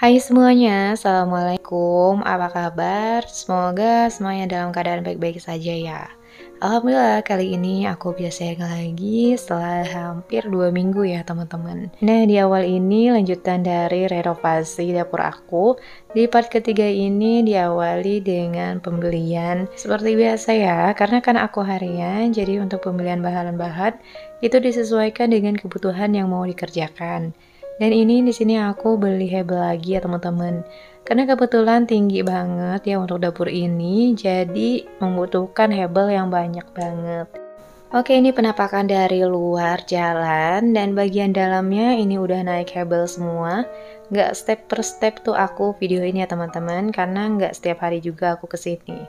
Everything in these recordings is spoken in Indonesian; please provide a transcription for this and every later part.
Hai semuanya, Assalamualaikum, apa kabar? Semoga semuanya dalam keadaan baik-baik saja ya. Alhamdulillah kali ini aku bisa sharing lagi setelah hampir 2 minggu ya teman-teman. Nah di awal ini lanjutan dari renovasi dapur aku. Di part ketiga ini diawali dengan pembelian seperti biasa ya, karena kan aku harian, jadi untuk pembelian bahan-bahan itu disesuaikan dengan kebutuhan yang mau dikerjakan. Dan ini di sini aku beli hebel lagi ya teman-teman. Karena kebetulan tinggi banget ya untuk dapur ini, jadi membutuhkan hebel yang banyak banget. Oke, ini penampakan dari luar jalan dan bagian dalamnya ini udah naik hebel semua. Nggak step per step tuh aku video ini ya teman-teman, karena nggak setiap hari juga aku kesini.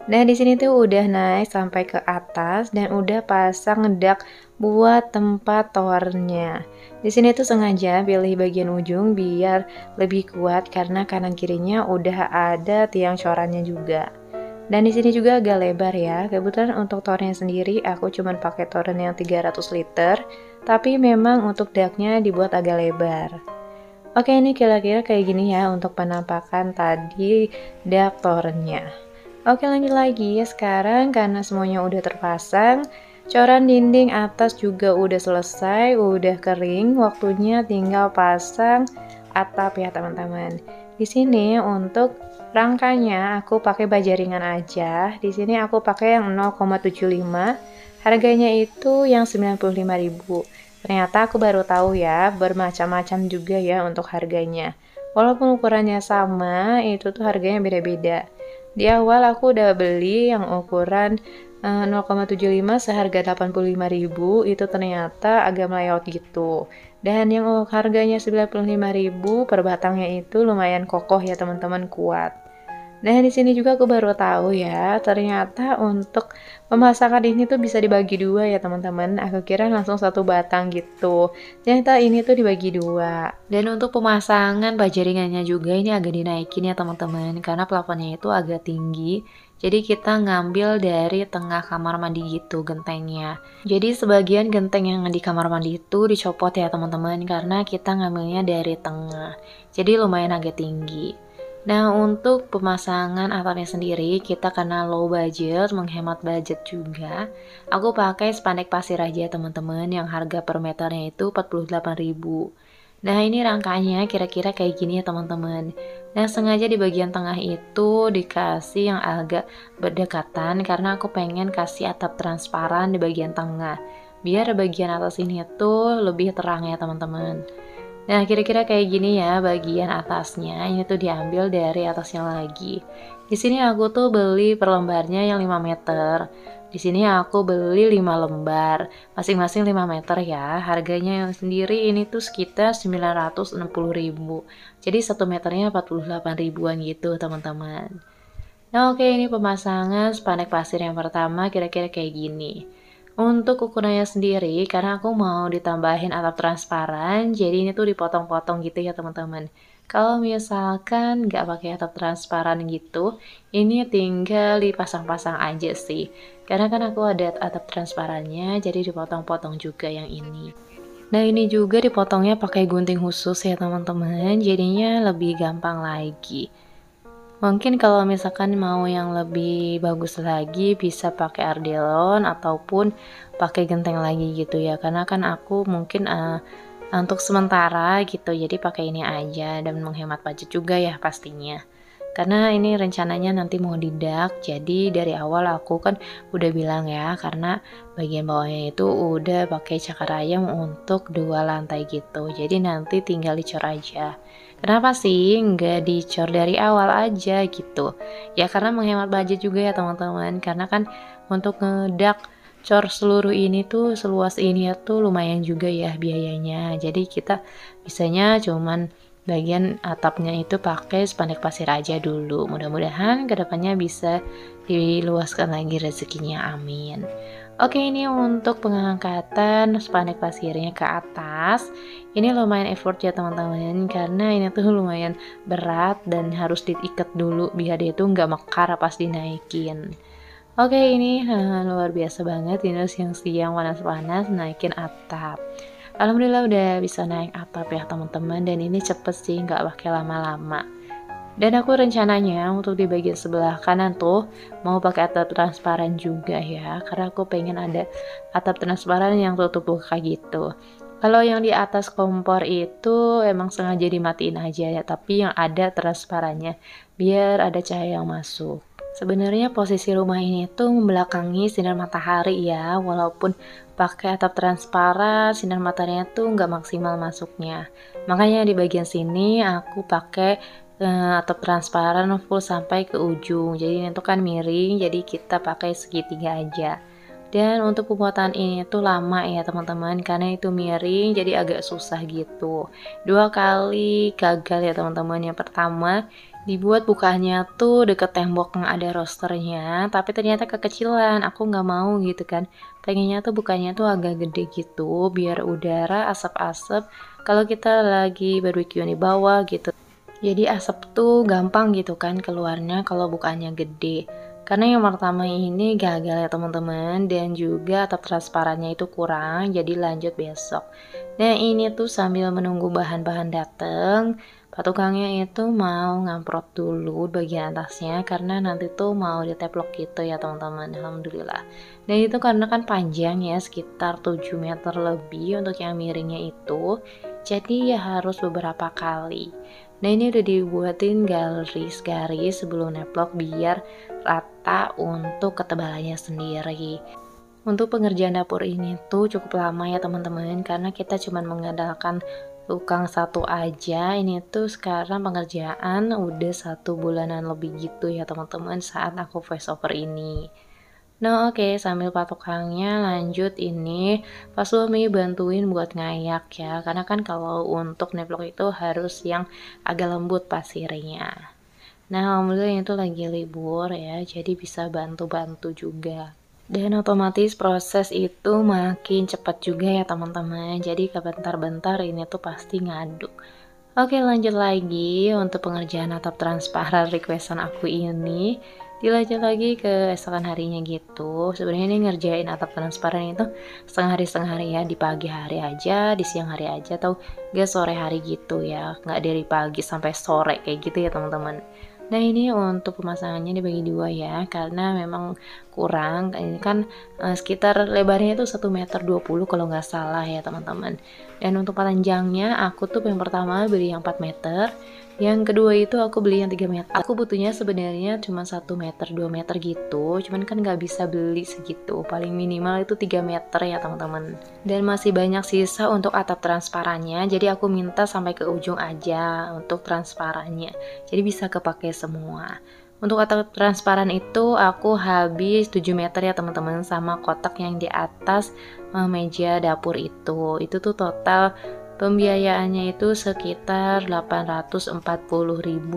Nah, di sini tuh udah naik sampai ke atas dan udah pasang ngedak buat tempat towernya. Di sini tuh sengaja pilih bagian ujung biar lebih kuat karena kanan kirinya udah ada tiang corannya juga. Dan di sini juga agak lebar ya. Kebetulan untuk towernya sendiri aku cuma pakai toren yang 300 liter, tapi memang untuk daknya dibuat agak lebar. Oke, ini kira-kira kayak gini ya untuk penampakan tadi dak torennya. Oke, lanjut lagi. Sekarang karena semuanya udah terpasang, coran dinding atas juga udah selesai, udah kering. Waktunya tinggal pasang atap ya, teman-teman. Di sini untuk rangkanya aku pakai baja ringan aja. Di sini aku pakai yang 0,75. Harganya itu yang 95.000. Ternyata aku baru tahu ya, bermacam-macam juga ya untuk harganya. Walaupun ukurannya sama, itu tuh harganya beda-beda. Di awal aku udah beli yang ukuran 0,75 seharga 85.000, itu ternyata agak melewat gitu. Dan yang harganya 95.000 per batangnya itu lumayan kokoh ya teman-teman, kuat. Nah, di sini juga aku baru tahu ya, ternyata untuk pemasangan ini tuh bisa dibagi dua ya teman-teman. Aku kira langsung satu batang gitu. Ternyata ini tuh dibagi dua. Dan untuk pemasangan baja ringannya juga ini agak dinaikin ya teman-teman, karena plafonnya itu agak tinggi. Jadi kita ngambil dari tengah kamar mandi gitu gentengnya. Jadi sebagian genteng yang di kamar mandi itu dicopot ya teman-teman, karena kita ngambilnya dari tengah. Jadi lumayan agak tinggi. Nah, untuk pemasangan atapnya sendiri, kita karena low budget, menghemat budget juga. Aku pakai spandek pasir aja teman-teman, yang harga per meternya itu 48.000. Nah, ini rangkanya kira-kira kayak gini ya teman-teman. Nah, sengaja di bagian tengah itu dikasih yang agak berdekatan, karena aku pengen kasih atap transparan di bagian tengah. Biar bagian atas ini tuh lebih terang ya teman-teman. Nah, kira-kira kayak gini ya bagian atasnya. Ini tuh diambil dari atasnya lagi. Di sini aku tuh beli per lembarnya yang 5 meter. Di sini aku beli 5 lembar, masing-masing 5 meter ya. Harganya yang sendiri ini tuh sekitar 960.000. Jadi 1 meternya 48 ribuan gitu, teman-teman. Nah, oke, ini pemasangan spandek pasir yang pertama kira-kira kayak gini. Untuk ukurannya sendiri, karena aku mau ditambahin atap transparan, jadi ini tuh dipotong-potong gitu ya teman-teman. Kalau misalkan nggak pakai atap transparan gitu, ini tinggal dipasang-pasang aja sih. Karena kan aku ada atap transparannya, jadi dipotong-potong juga yang ini. Nah, ini juga dipotongnya pakai gunting khusus ya teman-teman, jadinya lebih gampang lagi. Mungkin kalau misalkan mau yang lebih bagus lagi bisa pakai ardelon ataupun pakai genteng lagi gitu ya. Karena kan aku mungkin untuk sementara gitu jadi pakai ini aja dan menghemat budget juga ya pastinya. Karena ini rencananya nanti mau didak, jadi dari awal aku kan udah bilang ya, karena bagian bawahnya itu udah pakai cakar ayam untuk 2 lantai gitu. Jadi nanti tinggal dicor aja. Kenapa sih nggak dicor dari awal aja gitu? Ya karena menghemat budget juga ya teman-teman. Karena kan untuk ngedak cor seluruh ini tuh seluas ini ya tuh lumayan juga ya biayanya. Jadi kita bisanya cuman bagian atapnya itu pakai spandek pasir aja dulu. Mudah-mudahan kedepannya bisa diluaskan lagi rezekinya, amin. Oke, ini untuk pengangkatan spandek pasirnya ke atas. Ini lumayan effort ya teman-teman, karena ini tuh lumayan berat dan harus diikat dulu biar dia tuh nggak mekar pas dinaikin. Oke, ini luar biasa banget ini siang-siang panas-panas naikin atap. Alhamdulillah udah bisa naik atap ya teman-teman, dan ini cepet sih, nggak pakai lama-lama. Dan aku rencananya untuk di bagian sebelah kanan tuh mau pakai atap transparan juga ya, karena aku pengen ada atap transparan yang tutup buka gitu. Kalau yang di atas kompor itu emang sengaja dimatiin aja ya, tapi yang ada transparannya biar ada cahaya yang masuk. Sebenarnya posisi rumah ini tuh membelakangi sinar matahari ya, walaupun pakai atap transparan, sinar mataharinya tuh nggak maksimal masuknya. Makanya di bagian sini aku pakai atap transparan full sampai ke ujung. Jadi ini tuh kan miring, jadi kita pakai segitiga aja. Dan untuk pembuatan ini tuh lama ya teman-teman, karena itu miring jadi agak susah gitu. Dua kali gagal ya teman-teman. Yang pertama dibuat bukanya tuh deket tembok yang ada rosternya, tapi ternyata kekecilan. Aku nggak mau gitu kan. Pengennya tuh bukanya tuh agak gede gitu, biar udara asap-asap kalau kita lagi barbeque di bawah gitu. Jadi asap tuh gampang gitu kan keluarnya kalau bukanya gede. Karena yang pertama ini gagal ya teman-teman, dan juga atap transparannya itu kurang, jadi lanjut besok. Nah ini tuh sambil menunggu bahan-bahan dateng, Pak tukangnya itu mau ngamprot dulu bagian atasnya karena nanti tuh mau diteplok gitu ya teman-teman. Alhamdulillah. Dan itu karena kan panjang ya, sekitar 7 meter lebih untuk yang miringnya itu, jadi ya harus beberapa kali. Nah ini udah dibuatin garis-garis sebelum neplok biar rata untuk ketebalannya sendiri. Untuk pengerjaan dapur ini tuh cukup lama ya teman-teman, karena kita cuma mengandalkan tukang satu aja. Ini tuh sekarang pengerjaan udah 1 bulanan lebih gitu ya teman-teman saat aku voice over ini. Nah oke, sambil Pak tukangnya lanjut ini, Pak suami bantuin buat ngayak ya, karena kan kalau untuk neplok itu harus yang agak lembut pasirnya. Nah alhamdulillah itu lagi libur ya, jadi bisa bantu-bantu juga. Dan otomatis proses itu makin cepat juga ya teman-teman, jadi kebentar-bentar ini tuh pasti ngaduk. Oke lanjut lagi untuk pengerjaan atap transparan requestan aku ini, dilanjut lagi ke esokan harinya gitu. Sebenarnya ini ngerjain atap transparan itu setengah hari ya, di pagi hari aja, di siang hari aja, atau gak sore hari gitu ya, nggak dari pagi sampai sore kayak gitu ya teman-teman. Nah ini untuk pemasangannya dibagi dua ya, karena memang kurang. Ini kan sekitar lebarnya itu 1,20 m kalau nggak salah ya teman-teman. Dan untuk panjangnya aku tuh yang pertama beli yang 4 meter, yang kedua itu aku beli yang 3 meter. Aku butuhnya sebenarnya cuma 1 meter 2 meter gitu, cuman kan nggak bisa beli segitu, paling minimal itu 3 meter ya teman-teman. Dan masih banyak sisa untuk atap transparannya, jadi aku minta sampai ke ujung aja untuk transparannya, jadi bisa kepake semua. Untuk atap transparan itu aku habis 7 meter ya teman-teman, sama kotak yang di atas meja dapur itu tuh total pembiayaannya itu sekitar 840.000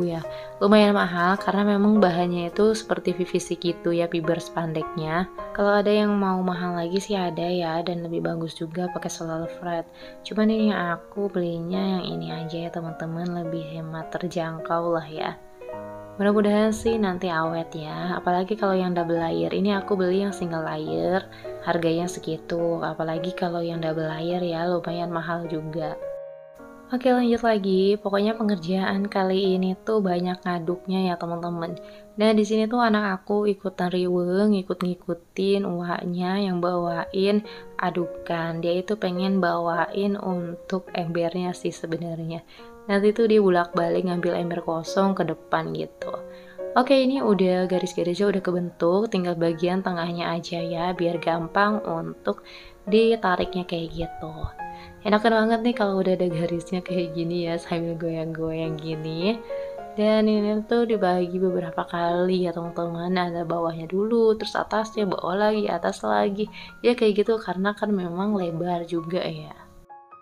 ya. Lumayan mahal karena memang bahannya itu seperti PVC gitu ya, fiber spandeknya. Kalau ada yang mau mahal lagi sih ada ya, dan lebih bagus juga pakai solar flat. Cuman ini aku belinya yang ini aja ya teman-teman, lebih hemat, terjangkau lah ya. Mudah-mudahan sih nanti awet ya, apalagi kalau yang double layer. Ini aku beli yang single layer, harganya segitu. Apalagi kalau yang double layer ya lumayan mahal juga. Oke lanjut lagi, pokoknya pengerjaan kali ini tuh banyak ngaduknya ya teman-teman. Nah di sini tuh anak aku ikutan riweuh, ngikut-ngikutin uaknya yang bawain adukan. Dia itu pengen bawain untuk embernya sih sebenarnya. Nanti tuh dia bolak-balik ngambil ember kosong ke depan gitu. Oke ini udah garis-garisnya udah kebentuk, tinggal bagian tengahnya aja ya, biar gampang untuk ditariknya kayak gitu. Enakan banget nih kalau udah ada garisnya kayak gini ya, sambil goyang-goyang gini. Dan ini tuh dibagi beberapa kali ya teman-teman, ada bawahnya dulu, terus atasnya, bawah lagi, atas lagi. Ya kayak gitu karena kan memang lebar juga ya.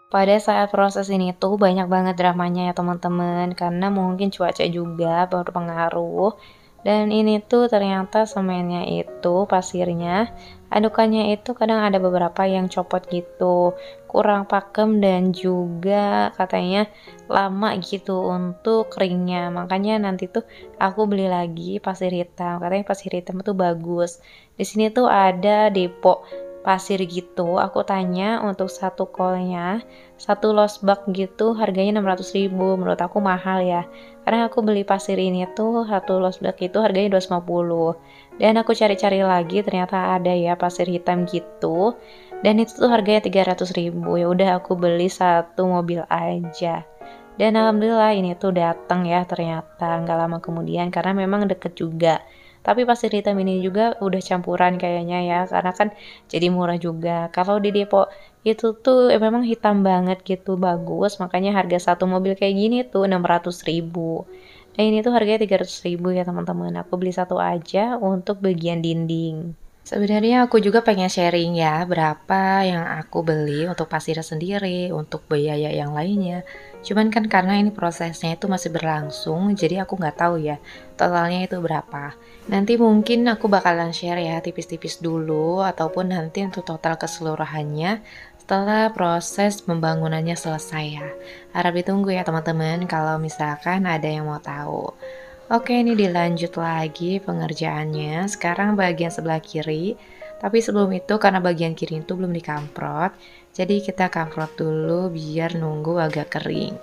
Pada saat proses ini tuh banyak banget dramanya ya teman-teman, karena mungkin cuaca juga berpengaruh. Dan ini tuh ternyata semennya itu, pasirnya, adukannya itu kadang ada beberapa yang copot gitu, kurang pakem, dan juga katanya lama gitu untuk keringnya. Makanya nanti tuh aku beli lagi pasir hitam, katanya pasir hitam itu bagus. Di sini tuh ada depo pasir gitu. Aku tanya untuk satu kolnya, satu losbak gitu harganya 600.000. Menurut aku mahal ya. Karena aku beli pasir ini tuh satu losbak itu harganya 250. Dan aku cari-cari lagi ternyata ada ya pasir hitam gitu. Dan itu tuh harganya 300.000. Ya udah aku beli satu mobil aja. Dan alhamdulillah ini tuh datang ya ternyata nggak lama kemudian karena memang deket juga. Tapi pasir hitam ini juga udah campuran kayaknya ya, karena kan jadi murah juga. Kalau di Depok itu tuh memang hitam banget gitu, bagus. Makanya harga satu mobil kayak gini tuh 600.000. Dan ini tuh harganya 300.000 ya teman-teman. Aku beli satu aja untuk bagian dinding. Sebenarnya aku juga pengen sharing ya, berapa yang aku beli untuk pasir sendiri, untuk biaya yang lainnya. Cuman kan karena ini prosesnya itu masih berlangsung, jadi aku nggak tahu ya totalnya itu berapa. Nanti mungkin aku bakalan share ya tipis-tipis dulu, ataupun nanti untuk total keseluruhannya setelah proses pembangunannya selesai ya. Harap ditunggu ya teman-teman kalau misalkan ada yang mau tahu. Oke, ini dilanjut lagi pengerjaannya. Sekarang bagian sebelah kiri. Tapi sebelum itu karena bagian kiri itu belum dikamprot, jadi kita kamprot dulu biar nunggu agak kering.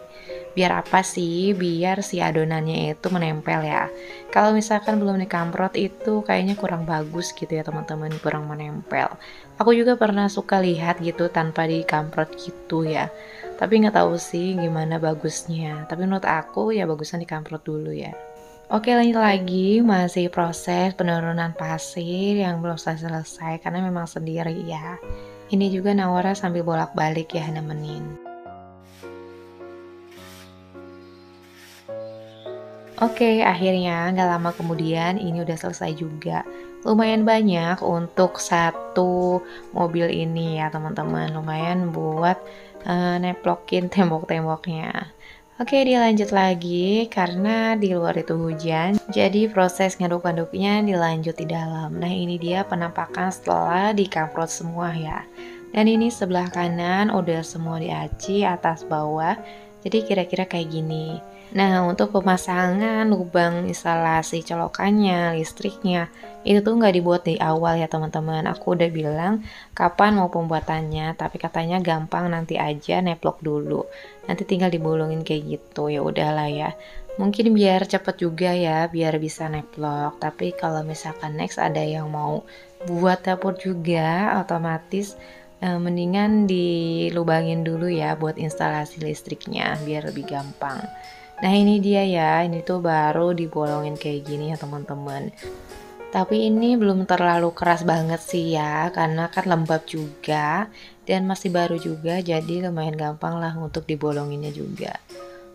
Biar apa sih? Biar si adonannya itu menempel ya. Kalau misalkan belum dikamprot itu kayaknya kurang bagus gitu ya teman-teman, kurang menempel. Aku juga pernah suka lihat gitu tanpa dikamprot gitu ya. Tapi nggak tahu sih gimana bagusnya. Tapi menurut aku ya bagusan dikamprot dulu ya. Oke, lanjut lagi, masih proses penurunan pasir yang belum selesai karena memang sendiri ya. Ini juga Nawara sambil bolak-balik ya nemenin. Oke, akhirnya nggak lama kemudian ini udah selesai juga. Lumayan banyak untuk satu mobil ini ya teman-teman. Lumayan buat neplokin tembok-temboknya. Oke, dilanjut lagi karena di luar itu hujan. Jadi proses ngaduk-ngaduknya dilanjut di dalam. Nah, ini dia penampakan setelah dikamprot semua ya. Dan ini sebelah kanan udah semua diaci atas bawah. Jadi kira-kira kayak gini. Nah, untuk pemasangan lubang instalasi colokannya, listriknya, itu tuh nggak dibuat di awal ya teman-teman. Aku udah bilang kapan mau pembuatannya, tapi katanya gampang nanti aja neplok dulu. Nanti tinggal dibolongin kayak gitu, ya udahlah ya. Mungkin biar cepet juga ya, biar bisa neplok. Tapi kalau misalkan next ada yang mau buat dapur juga, otomatis mendingan dilubangin dulu ya buat instalasi listriknya, biar lebih gampang. Nah ini dia ya, ini tuh baru dibolongin kayak gini ya teman-teman. Tapi ini belum terlalu keras banget sih ya, karena kan lembab juga dan masih baru juga, jadi lumayan gampang lah untuk dibolonginnya juga.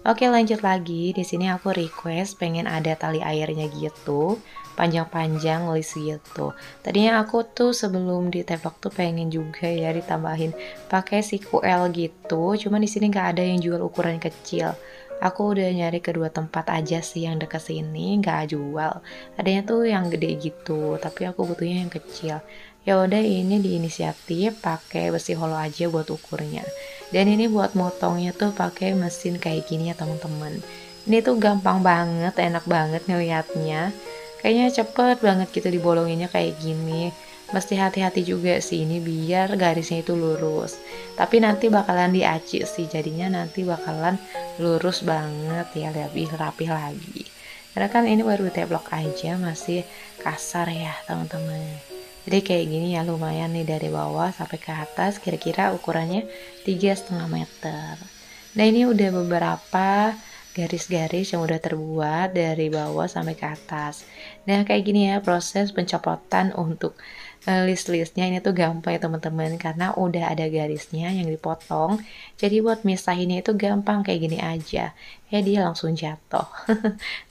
Oke lanjut lagi, di sini aku request pengen ada tali airnya gitu, panjang-panjang list gitu. Tadinya aku tuh sebelum di tevlog tuh pengen juga ya ditambahin pakai siku L gitu, cuman di sini nggak ada yang jual ukuran kecil. Aku udah nyari kedua tempat aja sih yang deket sini, nggak jual. Adanya tuh yang gede gitu, tapi aku butuhnya yang kecil. Ya udah ini diinisiatif pakai besi holo aja buat ukurnya. Dan ini buat motongnya tuh pakai mesin kayak gini ya teman-teman. Ini tuh gampang banget, enak banget ngeliatnya. Kayaknya cepet banget gitu dibolonginnya kayak gini. Mesti hati-hati juga sih ini biar garisnya itu lurus. Tapi nanti bakalan diaci sih, jadinya nanti bakalan lurus banget ya, lebih rapi lagi. Karena kan ini baru teblok aja, masih kasar ya teman-teman. Jadi kayak gini ya lumayan nih dari bawah sampai ke atas, kira-kira ukurannya 3,5 meter. Nah ini udah beberapa garis-garis yang udah terbuat dari bawah sampai ke atas. Nah kayak gini ya proses pencopotan untuk list-listnya ini tuh gampang ya teman-teman, karena udah ada garisnya yang dipotong. Jadi buat misahinnya itu gampang kayak gini aja. Ya dia langsung jatuh.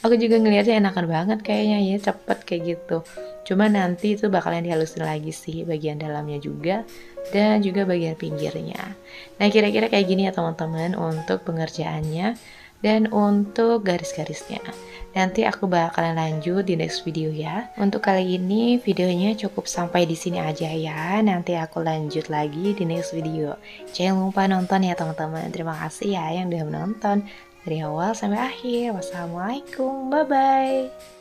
Aku juga ngelihatnya enakan banget kayaknya ya, cepet kayak gitu. Cuma nanti itu bakalan dihalusin lagi sih bagian dalamnya juga dan juga bagian pinggirnya. Nah kira-kira kayak gini ya teman-teman untuk pengerjaannya dan untuk garis-garisnya. Nanti aku bakalan lanjut di next video ya. Untuk kali ini videonya cukup sampai di sini aja ya. Nanti aku lanjut lagi di next video. Jangan lupa nonton ya teman-teman. Terima kasih ya yang udah menonton dari awal sampai akhir. Wassalamualaikum, bye bye.